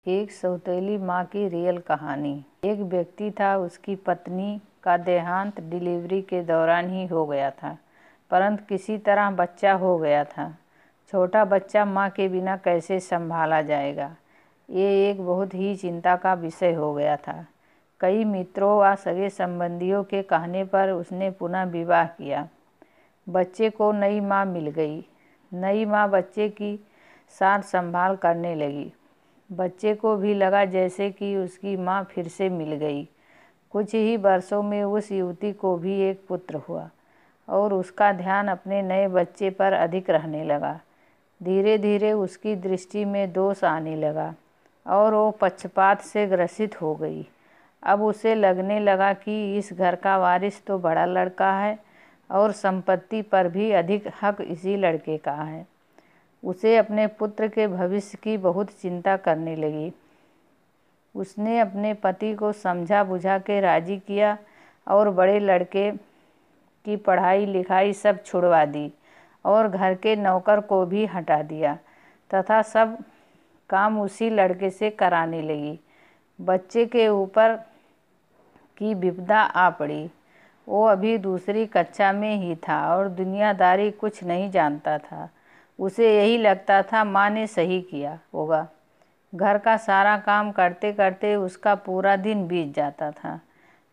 एक सौतेली माँ की रियल कहानी। एक व्यक्ति था, उसकी पत्नी का देहांत डिलीवरी के दौरान ही हो गया था, परंतु किसी तरह बच्चा हो गया था। छोटा बच्चा माँ के बिना कैसे संभाला जाएगा, ये एक बहुत ही चिंता का विषय हो गया था। कई मित्रों व सगे संबंधियों के कहने पर उसने पुनः विवाह किया। बच्चे को नई माँ मिल गई। नई माँ बच्चे की सार संभाल करने लगी। बच्चे को भी लगा जैसे कि उसकी माँ फिर से मिल गई। कुछ ही वर्षों में उस युवती को भी एक पुत्र हुआ और उसका ध्यान अपने नए बच्चे पर अधिक रहने लगा। धीरे धीरे उसकी दृष्टि में दोष आने लगा और वो पक्षपात से ग्रसित हो गई। अब उसे लगने लगा कि इस घर का वारिस तो बड़ा लड़का है और संपत्ति पर भी अधिक हक इसी लड़के का है। उसे अपने पुत्र के भविष्य की बहुत चिंता करने लगी। उसने अपने पति को समझा बुझा के राजी किया और बड़े लड़के की पढ़ाई लिखाई सब छुड़वा दी और घर के नौकर को भी हटा दिया तथा सब काम उसी लड़के से कराने लगी। बच्चे के ऊपर की विपदा आ पड़ी। वो अभी दूसरी कक्षा में ही था और दुनियादारी कुछ नहीं जानता था। उसे यही लगता था माँ ने सही किया होगा। घर का सारा काम करते करते उसका पूरा दिन बीत जाता था।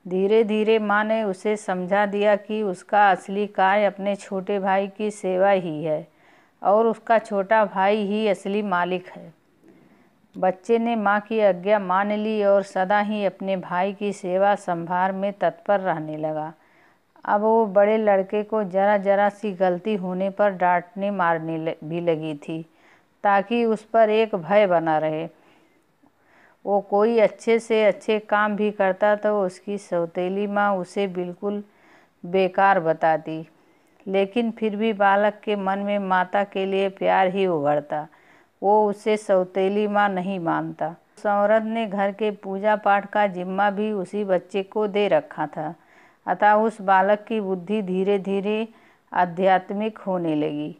धीरे धीरे माँ ने उसे समझा दिया कि उसका असली कार्य अपने छोटे भाई की सेवा ही है और उसका छोटा भाई ही असली मालिक है। बच्चे ने माँ की आज्ञा मान ली और सदा ही अपने भाई की सेवा संभाल में तत्पर रहने लगा। अब वो बड़े लड़के को जरा जरा सी गलती होने पर डांटने मारने भी लगी थी ताकि उस पर एक भय बना रहे। वो कोई अच्छे से अच्छे काम भी करता तो उसकी सौतेली माँ उसे बिल्कुल बेकार बताती, लेकिन फिर भी बालक के मन में माता के लिए प्यार ही उभरता। वो उसे सौतेली माँ नहीं मानता। उस औरत ने घर के पूजा पाठ का जिम्मा भी उसी बच्चे को दे रखा था, अतः उस बालक की बुद्धि धीरे धीरे आध्यात्मिक होने लगी।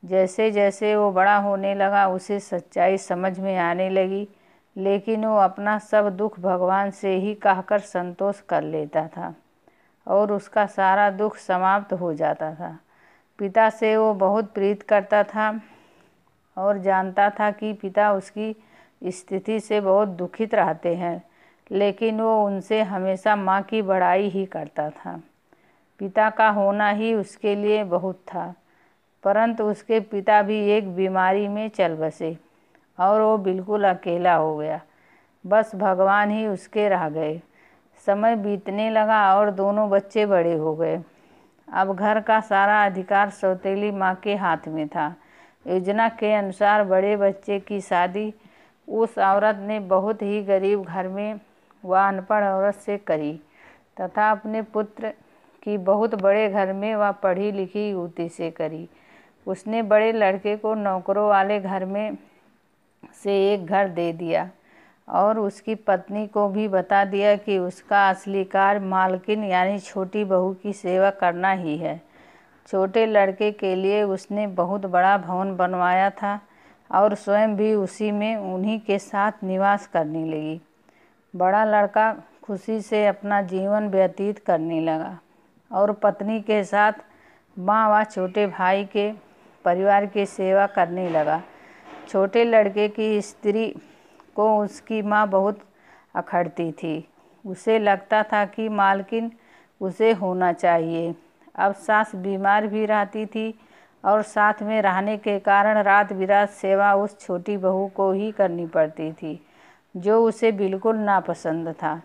जैसे जैसे वो बड़ा होने लगा उसे सच्चाई समझ में आने लगी, लेकिन वो अपना सब दुख भगवान से ही कहकर संतोष कर लेता था और उसका सारा दुख समाप्त हो जाता था। पिता से वो बहुत प्रीत करता था और जानता था कि पिता उसकी स्थिति से बहुत दुखित रहते हैं, लेकिन वो उनसे हमेशा माँ की बड़ाई ही करता था। पिता का होना ही उसके लिए बहुत था, परंतु उसके पिता भी एक बीमारी में चल बसे और वो बिल्कुल अकेला हो गया। बस भगवान ही उसके रह गए। समय बीतने लगा और दोनों बच्चे बड़े हो गए। अब घर का सारा अधिकार सौतेली माँ के हाथ में था। योजना के अनुसार बड़े बच्चे की शादी उस औरत ने बहुत ही गरीब घर में व अनपढ़ औरत से करी तथा अपने पुत्र की बहुत बड़े घर में व पढ़ी लिखी युवती से करी। उसने बड़े लड़के को नौकरों वाले घर में से एक घर दे दिया और उसकी पत्नी को भी बता दिया कि उसका असली कार्य मालकिन यानी छोटी बहू की सेवा करना ही है। छोटे लड़के के लिए उसने बहुत बड़ा भवन बनवाया था और स्वयं भी उसी में उन्हीं के साथ निवास करने लगी। बड़ा लड़का खुशी से अपना जीवन व्यतीत करने लगा और पत्नी के साथ माँ व छोटे भाई के परिवार की सेवा करने लगा। छोटे लड़के की स्त्री को उसकी माँ बहुत अखड़ती थी। उसे लगता था कि मालकिन उसे होना चाहिए। अब सास बीमार भी रहती थी और साथ में रहने के कारण रात बिरात सेवा उस छोटी बहू को ही करनी पड़ती थी, जो उसे बिल्कुल नापसंद था।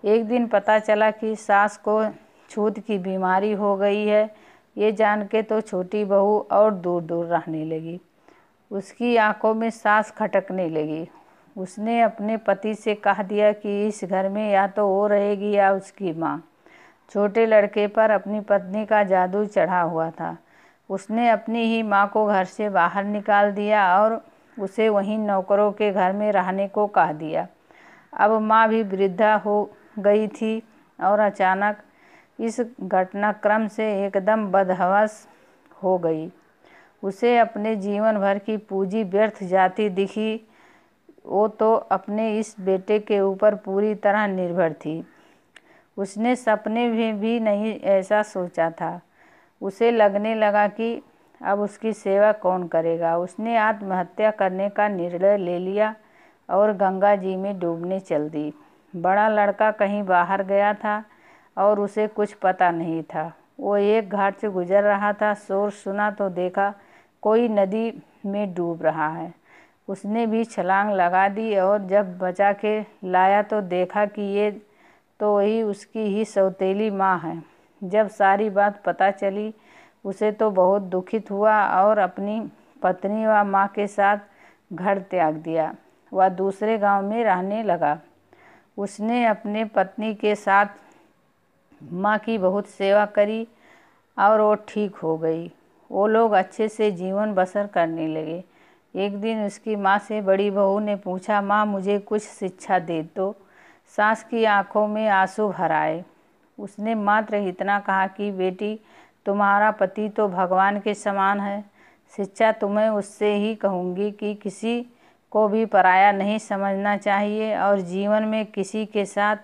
एक दिन पता चला कि सास को छूत की बीमारी हो गई है। ये जान के तो छोटी बहू और दूर दूर रहने लगी। उसकी आंखों में सांस खटकने लगी। उसने अपने पति से कह दिया कि इस घर में या तो वो रहेगी या उसकी माँ। छोटे लड़के पर अपनी पत्नी का जादू चढ़ा हुआ था। उसने अपनी ही माँ को घर से बाहर निकाल दिया और उसे वहीं नौकरों के घर में रहने को कह दिया। अब माँ भी वृद्धा हो गई थी और अचानक इस घटनाक्रम से एकदम बदहवस हो गई। उसे अपने जीवन भर की पूंजी व्यर्थ जाती दिखी। वो तो अपने इस बेटे के ऊपर पूरी तरह निर्भर थी। उसने सपने में भी नहीं ऐसा सोचा था। उसे लगने लगा कि अब उसकी सेवा कौन करेगा। उसने आत्महत्या करने का निर्णय ले लिया और गंगा जी में डूबने चल दी। बड़ा लड़का कहीं बाहर गया था और उसे कुछ पता नहीं था। वो एक घाट से गुजर रहा था, शोर सुना तो देखा कोई नदी में डूब रहा है। उसने भी छलांग लगा दी और जब बचा के लाया तो देखा कि ये तो वही उसकी ही सौतेली माँ है। जब सारी बात पता चली उसे तो बहुत दुखित हुआ और अपनी पत्नी व माँ के साथ घर त्याग दिया। वह दूसरे गांव में रहने लगा। उसने अपने पत्नी के साथ माँ की बहुत सेवा करी और वो ठीक हो गई। वो लोग अच्छे से जीवन बसर करने लगे। एक दिन उसकी माँ से बड़ी बहू ने पूछा, माँ मुझे कुछ शिक्षा दे दो। सास की आंखों में आंसू भर आए। उसने मात्र इतना कहा कि बेटी, तुम्हारा पति तो भगवान के समान है। शिक्षा तुम्हें उससे ही कहूँगी कि किसी को भी पराया नहीं समझना चाहिए और जीवन में किसी के साथ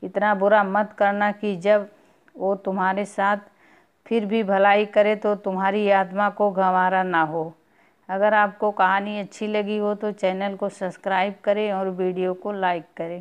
इतना बुरा मत करना कि जब वो तुम्हारे साथ फिर भी भलाई करे तो तुम्हारी आत्मा को गंवारा ना हो। अगर आपको कहानी अच्छी लगी हो तो चैनल को सब्सक्राइब करें और वीडियो को लाइक करें।